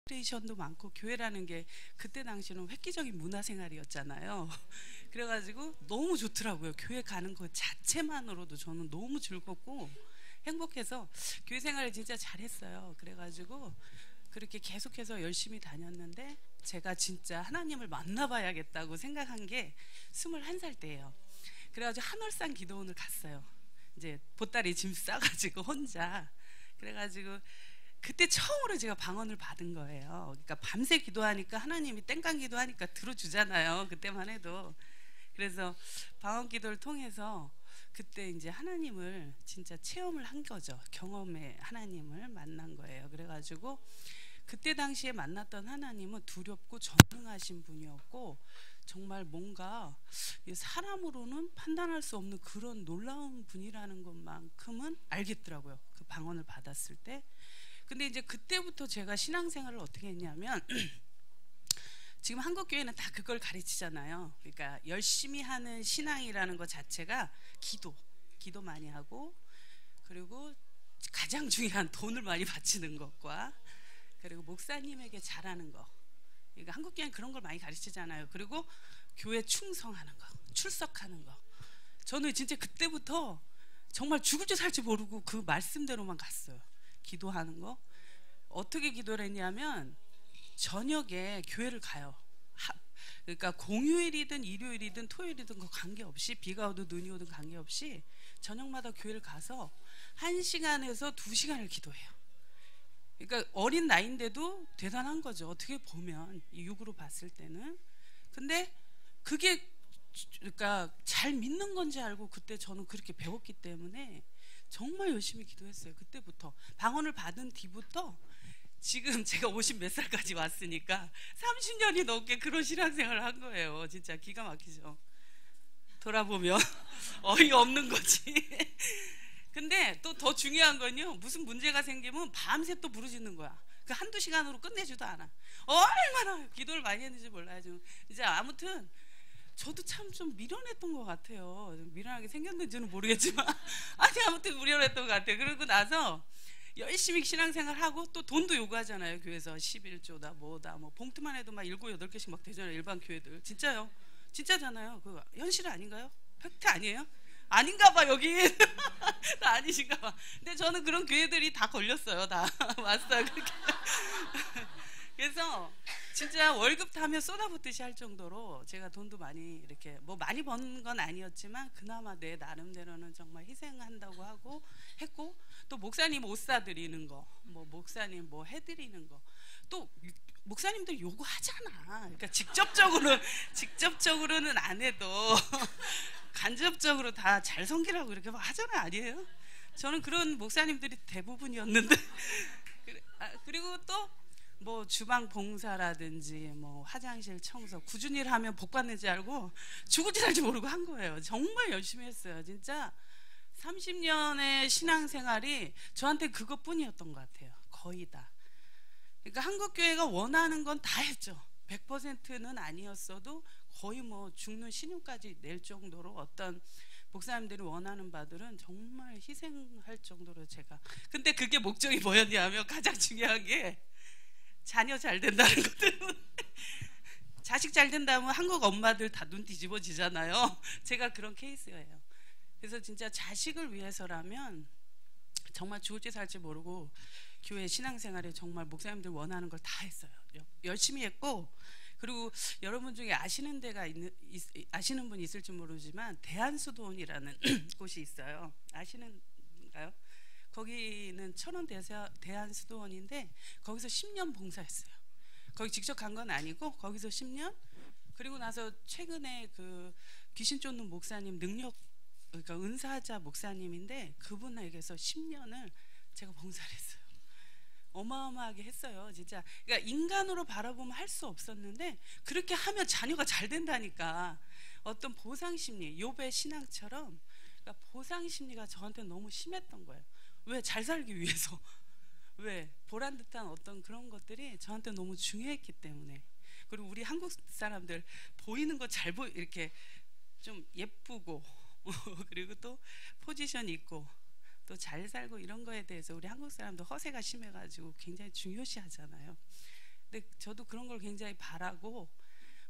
레크레이션도 많고 교회라는 게 그때 당시는 획기적인 문화생활이었잖아요. 그래가지고 너무 좋더라고요. 교회 가는 것 자체만으로도 저는 너무 즐겁고 행복해서 교회 생활을 진짜 잘했어요. 그래가지고 그렇게 계속해서 열심히 다녔는데 제가 진짜 하나님을 만나봐야겠다고 생각한 게 21살 때예요. 그래가지고 한월산 기도원을 갔어요. 이제 보따리 짐 싸가지고 혼자. 그래가지고 그때 처음으로 제가 방언을 받은 거예요. 그러니까 밤새 기도하니까 하나님이 땡깡 기도하니까 들어주잖아요. 그때만 해도. 그래서 방언 기도를 통해서 그때 이제 하나님을 진짜 체험을 한 거죠. 경험의 하나님을 만난 거예요. 그래가지고 그때 당시에 만났던 하나님은 두렵고 전능하신 분이었고 정말 뭔가 사람으로는 판단할 수 없는 그런 놀라운 분이라는 것만큼은 알겠더라고요. 그 방언을 받았을 때. 근데 이제 그때부터 제가 신앙생활을 어떻게 했냐면 지금 한국교회는 다 그걸 가르치잖아요. 그러니까 열심히 하는 신앙이라는 것 자체가 기도 많이 하고, 그리고 가장 중요한 돈을 많이 바치는 것과, 그리고 목사님에게 잘하는 거. 그러니까 한국교회는 그런 걸 많이 가르치잖아요. 그리고 교회 충성하는 거, 출석하는 거. 저는 진짜 그때부터 정말 죽을지 살지 모르고 그 말씀대로만 갔어요. 기도하는 거. 어떻게 기도를 했냐면 저녁에 교회를 가요. 그러니까 공휴일이든 일요일이든 토요일이든 그 관계없이, 비가 오든 눈이 오든 관계없이 저녁마다 교회를 가서 1시간에서 2시간을 기도해요. 그러니까 어린 나이인데도 대단한 거죠. 어떻게 보면 육으로 봤을 때는. 근데 그게 그러니까 잘 믿는 건지 알고 그때 저는 그렇게 배웠기 때문에 정말 열심히 기도했어요. 그때부터 방언을 받은 뒤부터 지금 제가 50 몇 살까지 왔으니까 30년이 넘게 그런 신앙생활을 한 거예요. 진짜 기가 막히죠. 돌아보면 어이없는 거지. 근데 또 더 중요한 건요, 무슨 문제가 생기면 밤새 또 부르짖는 거야. 그 한두 시간으로 끝내지도 않아. 얼마나 기도를 많이 했는지 몰라요. 이제 아무튼 저도 참 좀 미련했던 것 같아요. 미련하게 생겼는지는 모르겠지만 아니 아무튼 미련했던 것 같아요. 그러고 나서 열심히 신앙생활하고 또 돈도 요구하잖아요. 교회에서 11조다 뭐다 뭐 봉투만 해도 막 7, 8개씩 막 되잖아요. 일반 교회들. 진짜요. 진짜잖아요. 그거 현실 아닌가요? 팩트 아니에요? 아닌가 봐 여기. 다 아니신가 봐. 근데 저는 그런 교회들이 다 걸렸어요. 다 왔어요. 그렇게. 그래서 진짜 월급 타면 쏟아붓듯이 할 정도로 제가 돈도 많이 이렇게 뭐 많이 번 건 아니었지만 그나마 내 나름대로는 정말 희생한다고 하고 했고, 또 목사님 옷 사드리는 거, 뭐 목사님 뭐 해드리는 거, 또 목사님들 요구하잖아. 그러니까 직접적으로는 안 해도 간접적으로 다 잘 섬기라고 이렇게 막 하잖아요. 아니에요? 저는 그런 목사님들이 대부분이었는데 그리고 또 뭐 주방 봉사라든지 뭐 화장실 청소 꾸준히 하면 복 받는 줄 알고 죽을지 살지 모르고 한 거예요. 정말 열심히 했어요. 진짜 30년의 신앙생활이 저한테 그것뿐이었던 것 같아요. 거의 다. 그러니까 한국교회가 원하는 건 다 했죠. 100%는 아니었어도 거의 뭐 죽는 신용까지 낼 정도로 어떤 목사님들이 원하는 바들은 정말 희생할 정도로 제가. 근데 그게 목적이 뭐였냐면 가장 중요한 게 자녀 잘 된다는 것 때문에. 자식 잘 된다면 한국 엄마들 다 눈 뒤집어지잖아요. 제가 그런 케이스예요. 그래서 진짜 자식을 위해서라면 정말 죽을지 살지 모르고 교회 신앙생활에 정말 목사님들 원하는 걸 다 했어요. 열심히 했고, 그리고 여러분 중에 아시는 아시는 분 있을지 모르지만 대한수도원이라는 곳이 있어요. 아시는가요? 거기는 천원 대한수도원인데 거기서 10년 봉사했어요. 거기 직접 간 건 아니고 거기서 10년. 그리고 나서 최근에 그 귀신 쫓는 목사님 그러니까 은사자 목사님인데 그분에게서 10년을 제가 봉사를 했어요. 어마어마하게 했어요. 진짜. 그러니까 인간으로 바라보면 할 수 없었는데 그렇게 하면 자녀가 잘 된다니까. 어떤 보상심리, 욥의 신앙처럼, 그러니까 보상심리가 저한테 너무 심했던 거예요. 왜? 잘 살기 위해서. 왜? 보란듯한 어떤 그런 것들이 저한테 너무 중요했기 때문에. 그리고 우리 한국 사람들 보이는 거 이렇게 좀 예쁘고 그리고 또 포지션 있고 또 잘 살고 이런 거에 대해서 우리 한국 사람도 허세가 심해가지고 굉장히 중요시 하잖아요. 근데 저도 그런 걸 굉장히 바라고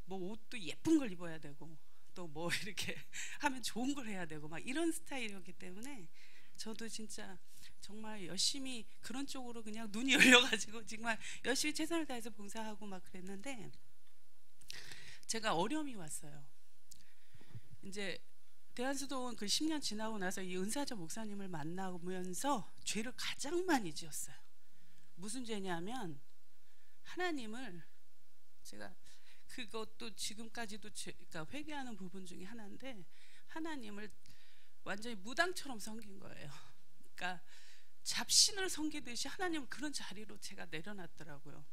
뭐 옷도 예쁜 걸 입어야 되고 또 뭐 이렇게 하면 좋은 걸 해야 되고 막 이런 스타일이었기 때문에 저도 진짜 정말 열심히 그런 쪽으로 그냥 눈이 열려가지고 정말 열심히 최선을 다해서 봉사하고 막 그랬는데 제가 어려움이 왔어요. 이제 대한수도원 그 10년 지나고 나서 이 은사자 목사님을 만나면서 죄를 가장 많이 지었어요. 무슨 죄냐면 하나님을 제가 그것도 지금까지도 그러니까 회개하는 부분 중에 하나인데 하나님을 완전히 무당처럼 섬긴 거예요. 그러니까 잡신을 섬기듯이 하나님을 그런 자리로 제가 내려놨더라고요.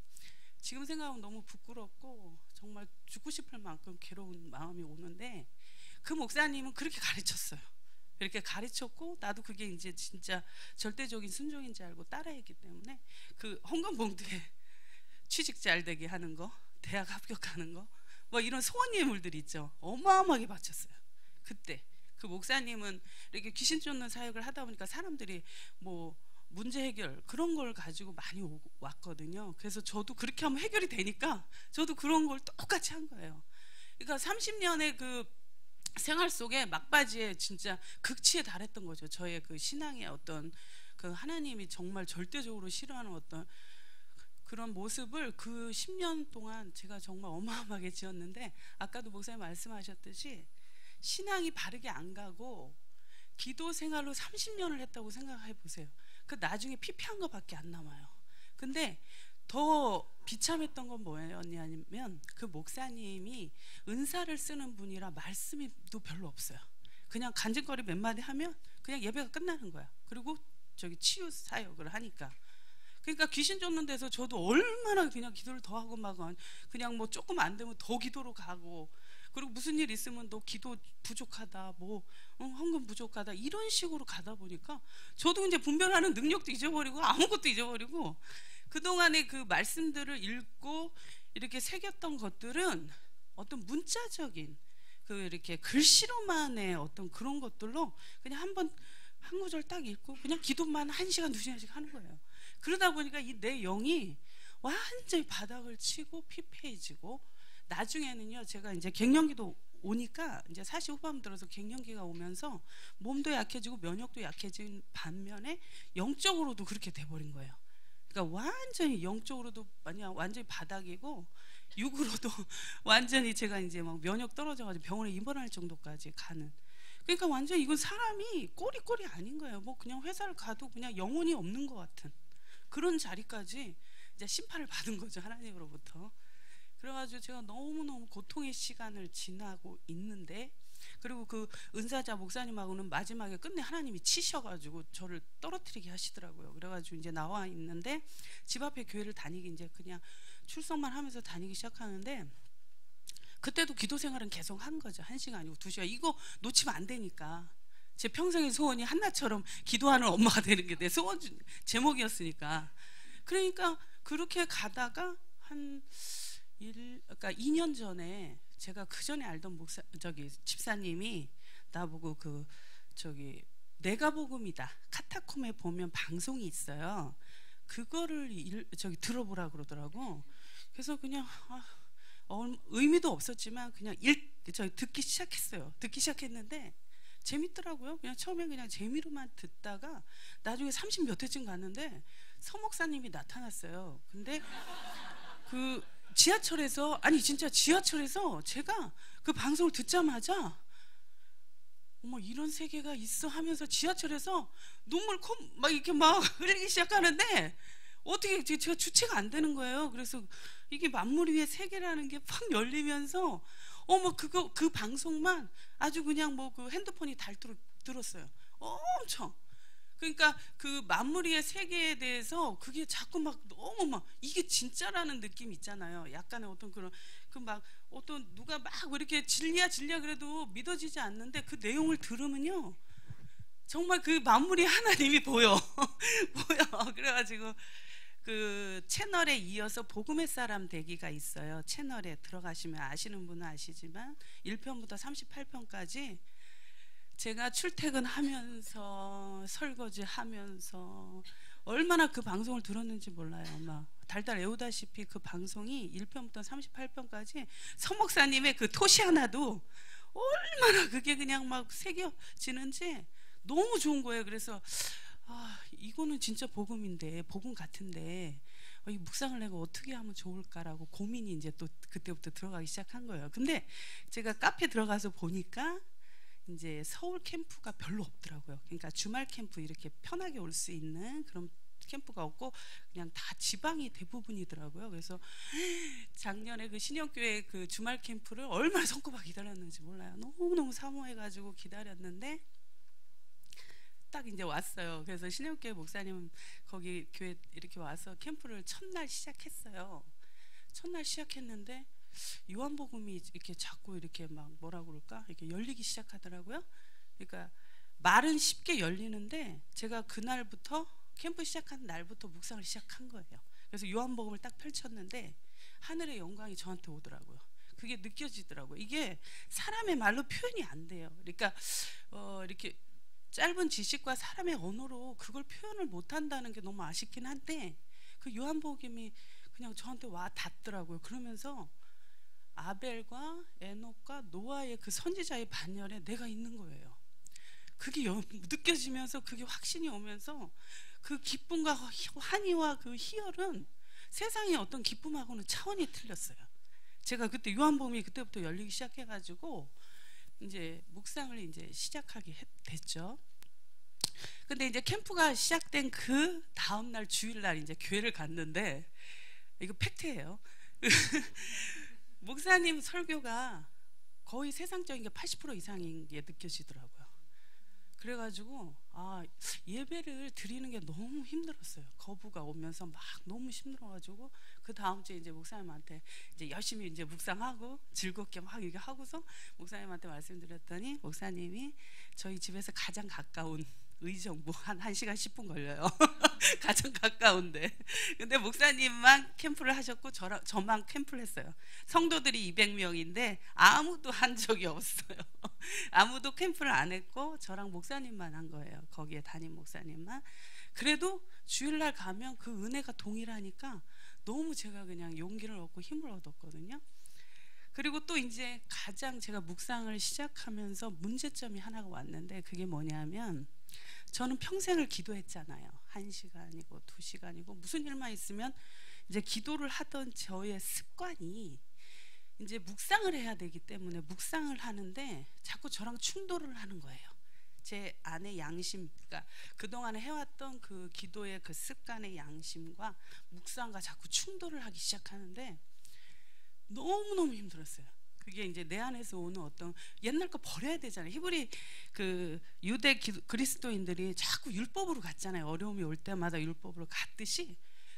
지금 생각하면 너무 부끄럽고 정말 죽고 싶을 만큼 괴로운 마음이 오는데 그 목사님은 그렇게 가르쳤어요. 이렇게 가르쳤고 나도 그게 이제 진짜 절대적인 순종인지 알고 따라했기 때문에 그 헌금봉투에 취직 잘 되게 하는 거, 대학 합격하는 거, 뭐 이런 소원 예물들 있죠. 어마어마하게 바쳤어요. 그때 그 목사님은 이렇게 귀신 쫓는 사역을 하다 보니까 사람들이 뭐 문제 해결 그런 걸 가지고 많이 왔거든요. 그래서 저도 그렇게 하면 해결이 되니까 저도 그런 걸 똑같이 한 거예요. 그러니까 30년의 그 생활 속에 막바지에 진짜 극치에 달했던 거죠. 저의 그 신앙의 어떤 그 하나님이 정말 절대적으로 싫어하는 어떤 그런 모습을 그 10년 동안 제가 정말 어마어마하게 지었는데 아까도 목사님 말씀하셨듯이 신앙이 바르게 안 가고 기도 생활로 30년을 했다고 생각해 보세요. 그 나중에 피폐한 것밖에 안 남아요. 근데 더 비참했던 건 뭐였냐면 그 목사님이 은사를 쓰는 분이라 말씀이 또 별로 없어요. 그냥 간증거리 몇 마디 하면 그냥 예배가 끝나는 거야. 그리고 저기 치유 사역을 하니까 그러니까 귀신 쫓는 데서 저도 얼마나 그냥 기도를 더 하고 막 그냥 뭐 조금 안 되면 더 기도로 가고 그리고 무슨 일 있으면 너 기도 부족하다 뭐 헌금 부족하다 이런 식으로 가다 보니까 저도 이제 분별하는 능력도 잊어버리고 아무것도 잊어버리고 그동안의 그 말씀들을 읽고 이렇게 새겼던 것들은 어떤 문자적인 그 이렇게 글씨로만의 어떤 그런 것들로 그냥 한 구절 딱 읽고 그냥 기도만 1시간 2시간씩 하는 거예요. 그러다 보니까 이 내 영이 완전히 바닥을 치고 피폐해지고 나중에는요 제가 이제 갱년기도 오니까 이제 40 후반 들어서 갱년기가 오면서 몸도 약해지고 면역도 약해진 반면에 영적으로도 그렇게 돼버린 거예요. 그러니까 완전히 영적으로도 완전히 바닥이고 육으로도 완전히 제가 이제 막 면역 떨어져가지고 병원에 입원할 정도까지 가는. 그러니까 완전 이건 사람이 꼬리꼬리 아닌 거예요. 뭐 그냥 회사를 가도 그냥 영혼이 없는 것 같은 그런 자리까지 이제 심판을 받은 거죠 하나님으로부터. 그래가지고 제가 너무너무 고통의 시간을 지나고 있는데 그리고 그 은사자 목사님하고는 마지막에 끝내 하나님이 치셔가지고 저를 떨어뜨리게 하시더라고요. 그래가지고 이제 나와 있는데 집 앞에 교회를 다니기 이제 그냥 출석만 하면서 다니기 시작하는데 그때도 기도 생활은 계속 한 거죠. 1시간 아니고 2시간. 이거 놓치면 안 되니까. 제 평생의 소원이 한나처럼 기도하는 엄마가 되는 게 내 소원 제목이었으니까. 그러니까 그렇게 가다가 그러니까 2년 전에 제가 그 전에 알던 집사님이 나보고 내가 복음이다 카타콤에 보면 방송이 있어요. 그거를 들어보라 그러더라고. 그래서 그냥 의미도 없었지만 그냥 듣기 시작했어요. 듣기 시작했는데 재밌더라고요. 그냥 처음엔 그냥 재미로만 듣다가 나중에 30 몇 회쯤 갔는데 서목사님이 나타났어요. 근데 그 지하철에서 진짜 지하철에서 제가 그 방송을 듣자마자 어머 이런 세계가 있어 하면서 지하철에서 눈물 막 이렇게 막 흘리기 시작하는데 어떻게 제가 주체가 안 되는 거예요. 그래서 이게 만물 위의 세계라는 게 팍 열리면서 그 방송만 아주 그냥 뭐 그 핸드폰이 닳도록 들었어요. 엄청. 그러니까 그 만물 위의 세계에 대해서 그게 자꾸 막 너무 막 이게 진짜라는 느낌 있잖아요. 약간의 어떤 그런 막 어떤 누가 막 이렇게 진리야 그래도 믿어지지 않는데 그 내용을 들으면요 정말 그 만물이 하나님이 보여. 보여. 그래가지고 그 채널에 이어서 복음의 사람 되기가 있어요. 채널에 들어가시면 아시는 분은 아시지만 1편부터 38편까지 제가 출퇴근하면서 설거지하면서 얼마나 그 방송을 들었는지 몰라요. 막 달달 외우다시피 그 방송이 1편부터 38편까지 서 목사님의 그 토시 하나도 얼마나 그게 그냥 막 새겨지는지 너무 좋은 거예요. 그래서 이거는 진짜 복음인데, 복음 같은데 이 묵상을 내가 어떻게 하면 좋을까라고 고민이 이제 또 그때부터 들어가기 시작한 거예요. 근데 제가 카페 들어가서 보니까 이제 서울 캠프가 별로 없더라고요. 그러니까 주말 캠프 이렇게 편하게 올 수 있는 그런 캠프가 없고 그냥 다 지방이 대부분이더라고요. 그래서 작년에 그 신영교회 그 주말 캠프를 얼마나 손꼽아 기다렸는지 몰라요. 너무너무 사모해가지고 기다렸는데 딱 이제 왔어요. 그래서 신영교회 목사님 거기 교회 이렇게 와서 캠프를 첫날 시작했어요. 첫날 시작했는데 요한복음이 이렇게 자꾸 이렇게 막 뭐라 그럴까 이렇게 열리기 시작하더라고요. 그러니까 말은 쉽게 열리는데 제가 그날부터 캠프 시작한 날부터 묵상을 시작한 거예요. 그래서 요한복음을 딱 펼쳤는데 하늘의 영광이 저한테 오더라고요. 그게 느껴지더라고요. 이게 사람의 말로 표현이 안 돼요. 그러니까 이렇게 짧은 지식과 사람의 언어로 그걸 표현을 못한다는 게 너무 아쉽긴 한데 그 요한복음이 그냥 저한테 와 닿더라고요. 그러면서 아벨과 에녹과 노아의 그 선지자의 반열에 내가 있는 거예요. 그게 느껴지면서 그게 확신이 오면서 그 기쁨과 환희와 그 희열은 세상의 어떤 기쁨하고는 차원이 틀렸어요. 제가 그때 요한복음이 그때부터 열리기 시작해가지고 이제 묵상을 이제 시작하게 됐죠. 근데 이제 캠프가 시작된 그 다음날 주일날 이제 교회를 갔는데 이거 팩트예요. 목사님 설교가 거의 세상적인 게 80% 이상인 게 느껴지더라고요. 그래가지고 예배를 드리는 게 너무 힘들었어요. 거부가 오면서 막 너무 힘들어가지고 그 다음 주에 이제 목사님한테 이제 열심히 이제 묵상하고 즐겁게 막 이게 하고서 목사님한테 말씀드렸더니 목사님이 저희 집에서 가장 가까운 의정부 한 1시간 10분 걸려요. 가장 가까운데. 근데 목사님만 캠프를 하셨고 저만 캠프를 했어요. 성도들이 200명인데 아무도 한 적이 없어요. 아무도 캠프를 안 했고 저랑 목사님만 한 거예요. 거기에 담임 목사님만. 그래도 주일날 가면 그 은혜가 동일하니까 너무 제가 그냥 용기를 얻고 힘을 얻었거든요. 그리고 또 이제 가장 제가 묵상을 시작하면서 문제점이 하나가 왔는데 그게 뭐냐면 저는 평생을 기도했잖아요. 1시간이고 2시간이고 무슨 일만 있으면 이제 기도를 하던 저의 습관이 이제 묵상을 해야 되기 때문에 묵상을 하는데 자꾸 저랑 충돌을 하는 거예요. 제 안의 양심, 그러니까 그동안에 해왔던 그 기도의 그 습관의 양심과 묵상과 자꾸 충돌을 하기 시작하는데 너무너무 힘들었어요. 그게 이제 내 안에서 오는 어떤 옛날 거 버려야 되잖아요. 히브리 그 유대 그리스도인들이 자꾸 율법으로 갔잖아요. 어려움이 올 때마다 율법으로 갔듯이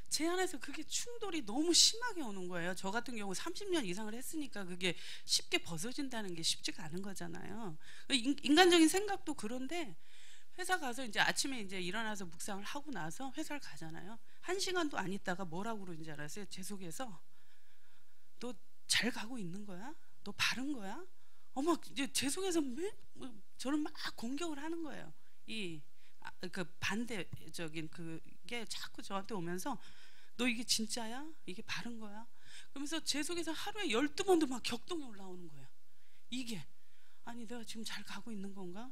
제 안에서 그게 충돌이 너무 심하게 오는 거예요. 저 같은 경우 30년 이상을 했으니까 그게 쉽게 벗어진다는 게 쉽지가 않은 거잖아요. 인간적인 생각도 그런데 회사 가서 이제 아침에 이제 일어나서 묵상을 하고 나서 회사를 가잖아요. 1시간도 안 있다가 뭐라고 그러는지 알았어요? 제 속에서 너 잘 가고 있는 거야? 너 바른 거야? 어머, 이제 제 속에서 저를 막 공격을 하는 거예요. 그 반대적인 그게 자꾸 저한테 오면서 너 이게 진짜야? 이게 바른 거야? 그러면서 제 속에서 하루에 12번도 막 격동이 올라오는 거예요. 이게 아니 내가 지금 잘 가고 있는 건가?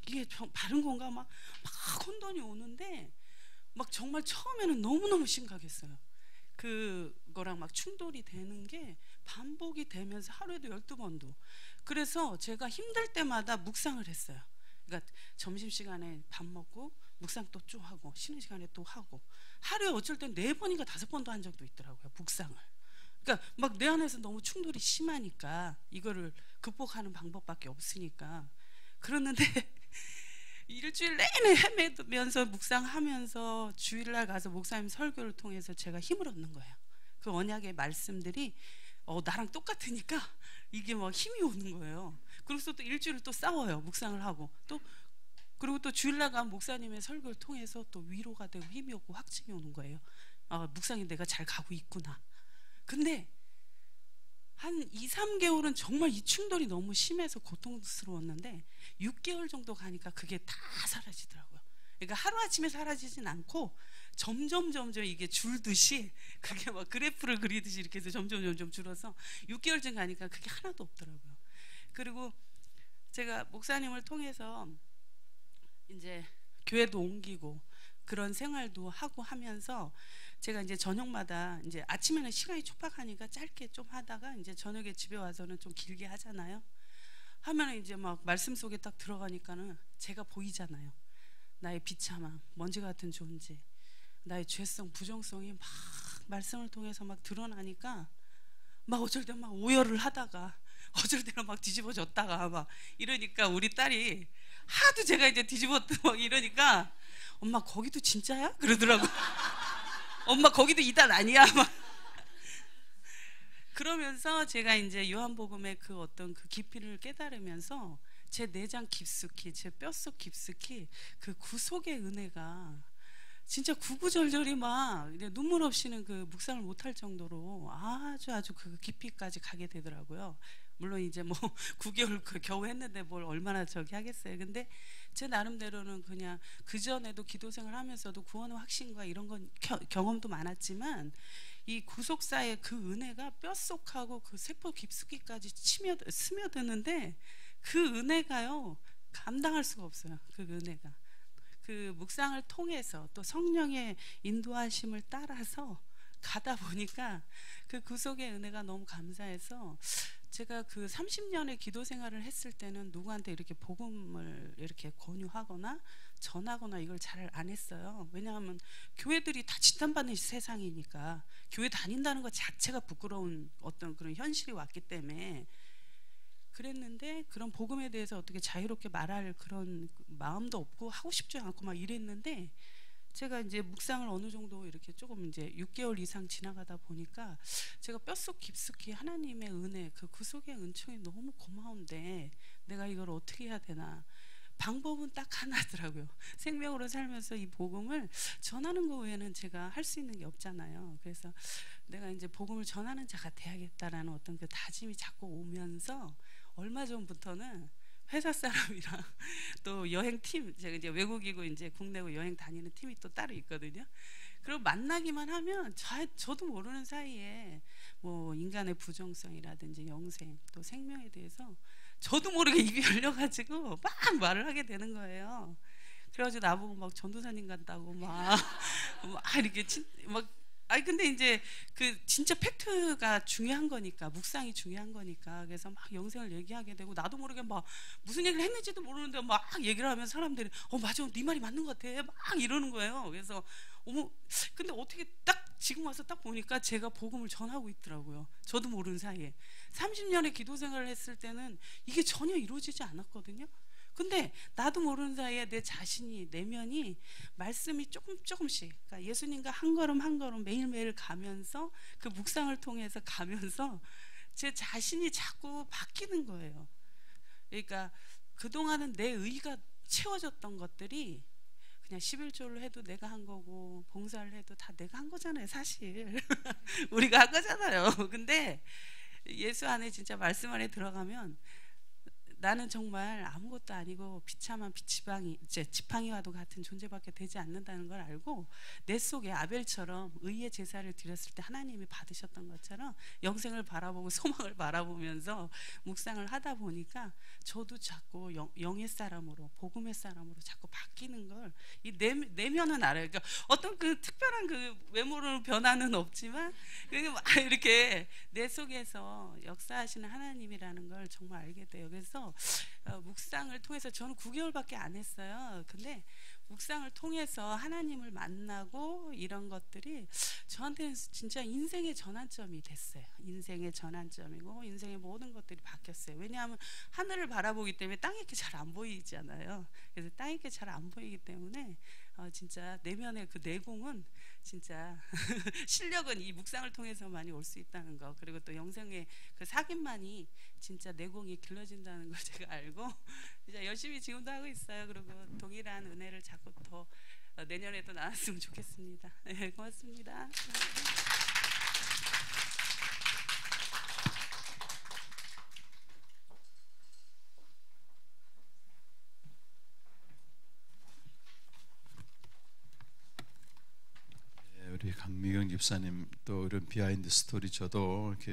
이게 바른 건가? 막 혼돈이 오는데 막 정말 처음에는 너무너무 심각했어요. 그거랑 막 충돌이 되는 게 반복이 되면서 하루에도 12번도. 그래서 제가 힘들 때마다 묵상을 했어요. 그러니까 점심시간에 밥 먹고 묵상 또 좀 하고 쉬는 시간에 또 하고 하루에 어쩔 땐 4번인가 5번도 한 적도 있더라고요. 묵상을. 그러니까 막 내 안에서 너무 충돌이 심하니까 이거를 극복하는 방법밖에 없으니까 그러는데 일주일 내내 헤매면서 묵상하면서 주일날 가서 목사님 설교를 통해서 제가 힘을 얻는 거예요. 그 언약의 말씀들이 나랑 똑같으니까 이게 막 힘이 오는 거예요. 그래서 또 일주일을 또 싸워요. 묵상을 하고 그리고 또 주일날 가면 목사님의 설교를 통해서 또 위로가 되고 힘이 오고 확증이 오는 거예요. 묵상이 내가 잘 가고 있구나. 근데 한 2-3개월은 정말 이 충돌이 너무 심해서 고통스러웠는데 6개월 정도 가니까 그게 다 사라지더라고요. 그러니까 하루아침에 사라지진 않고 점점 이게 줄듯이 그게 막 그래프를 그리듯이 이렇게 해서 점점 줄어서 6개월쯤 가니까 그게 하나도 없더라고요. 그리고 제가 목사님을 통해서 이제 교회도 옮기고 그런 생활도 하고 하면서 제가 이제 저녁마다 이제 아침에는 시간이 촉박하니까 짧게 좀 하다가 이제 저녁에 집에 와서는 좀 길게 하잖아요. 하면은 이제 막 말씀 속에 딱 들어가니까는 제가 보이잖아요. 나의 비참함, 먼지 같은 존재, 나의 죄성, 부정성이 막 말씀을 통해서 막 드러나니까 막 어쩔 때 막 오열을 하다가 어쩔 때는 막 뒤집어졌다가 막 이러니까 우리 딸이 하도 제가 이제 뒤집었다 막 이러니까 엄마 거기도 진짜야? 그러더라고. 엄마 거기도 이단 아니야? 막 그러면서 제가 이제 요한복음의 그 어떤 그 깊이를 깨달으면서 제 내장 깊숙이, 제 뼛속 깊숙이 그 구속의 은혜가 진짜 구구절절이 막 눈물 없이는 그 묵상을 못할 정도로 아주 그 깊이까지 가게 되더라고요. 물론 이제 뭐 9개월 겨우 했는데 뭘 얼마나 저기 하겠어요. 근데 제 나름대로는 그냥 그 전에도 기도생활 하면서도 구원의 확신과 이런 건 경험도 많았지만 이 구속사의 그 은혜가 뼛속하고 그 세포 깊숙이까지 스며드는데 그 은혜가요 감당할 수가 없어요. 그 은혜가 그 묵상을 통해서 또 성령의 인도하심을 따라서 가다 보니까 그 구속의 은혜가 너무 감사해서 제가 그 30년의 기도 생활을 했을 때는 누구한테 이렇게 복음을 이렇게 권유하거나 전하거나 이걸 잘 안 했어요. 왜냐하면 교회들이 다 지탄받는 세상이니까 교회 다닌다는 것 자체가 부끄러운 어떤 그런 현실이 왔기 때문에 그랬는데 그런 복음에 대해서 어떻게 자유롭게 말할 그런 마음도 없고 하고 싶지 않고 막 이랬는데 제가 이제 묵상을 어느 정도 이렇게 조금 이제 6개월 이상 지나가다 보니까 제가 뼛속 깊숙이 하나님의 은혜 그 구속의 은총이 너무 고마운데 내가 이걸 어떻게 해야 되나 방법은 딱 하나더라고요. 생명으로 살면서 이 복음을 전하는 거 외에는 제가 할 수 있는 게 없잖아요. 그래서 내가 이제 복음을 전하는 자가 돼야겠다라는 어떤 그 다짐이 자꾸 오면서 얼마 전부터는 회사 사람이랑 또 여행팀 제가 이제 외국이고 이제 국내고 여행 다니는 팀이 또 따로 있거든요. 그리고 만나기만 하면 저도 모르는 사이에 뭐 인간의 부정성이라든지 영생 또 생명에 대해서 저도 모르게 입이 열려가지고 막 말을 하게 되는 거예요. 그래가지고 나보고 막 전도사님 같다고 막 이렇게 막 아니 근데 이제 그 진짜 팩트가 중요한 거니까 묵상이 중요한 거니까 그래서 막 영생을 얘기하게 되고 나도 모르게 막 무슨 얘기를 했는지도 모르는데 막 얘기를 하면 사람들이 맞아 네 말이 맞는 것 같아 막 이러는 거예요. 그래서 어머 근데 어떻게 딱 지금 와서 딱 보니까 제가 복음을 전하고 있더라고요. 저도 모르는 사이에 30년의 기도 생활을 했을 때는 이게 전혀 이루어지지 않았거든요. 근데 나도 모르는 사이에 내 자신이 내면이 말씀이 조금씩 그러니까 예수님과 한 걸음 한 걸음 매일매일 가면서 그 묵상을 통해서 가면서 제 자신이 자꾸 바뀌는 거예요. 그러니까 그동안은 내 의가 채워졌던 것들이 그냥 11조를 해도 내가 한 거고 봉사를 해도 다 내가 한 거잖아요 사실. 우리가 한 거잖아요. 근데 예수 안에 진짜 말씀 안에 들어가면 나는 정말 아무것도 아니고 비참한 지팡이와도 같은 존재밖에 되지 않는다는 걸 알고 내 속에 아벨처럼 의의 제사를 드렸을 때 하나님이 받으셨던 것처럼 영생을 바라보고 소망을 바라보면서 묵상을 하다 보니까 저도 자꾸 영의 사람으로 복음의 사람으로 자꾸 바뀌는 걸 이 내면은 알아요. 그러니까 어떤 그 특별한 그 외모로 변화는 없지만 이렇게 내 속에서 역사하시는 하나님이라는 걸 정말 알게 돼요. 그래서 묵상을 통해서 저는 9개월밖에 안 했어요. 근데 묵상을 통해서 하나님을 만나고 이런 것들이 저한테는 진짜 인생의 전환점이 됐어요. 인생의 전환점이고 인생의 모든 것들이 바뀌었어요. 왜냐하면 하늘을 바라보기 때문에 땅이 이렇게 잘 안 보이잖아요. 그래서 땅이 이렇게 잘 안 보이기 때문에 진짜 내면의 그 내공은 진짜 실력은 이 묵상을 통해서만이 올 수 있다는 거 그리고 또 영생의 그 사귐만이 진짜 내공이 길러진다는 걸 제가 알고 이제 열심히 지금도 하고 있어요. 그리고 동일한 은혜를 자꾸 더 내년에도 나눴으면 좋겠습니다. 네, 고맙습니다. 미경 집사님 또 이런 비하인드 스토리 저도 이렇게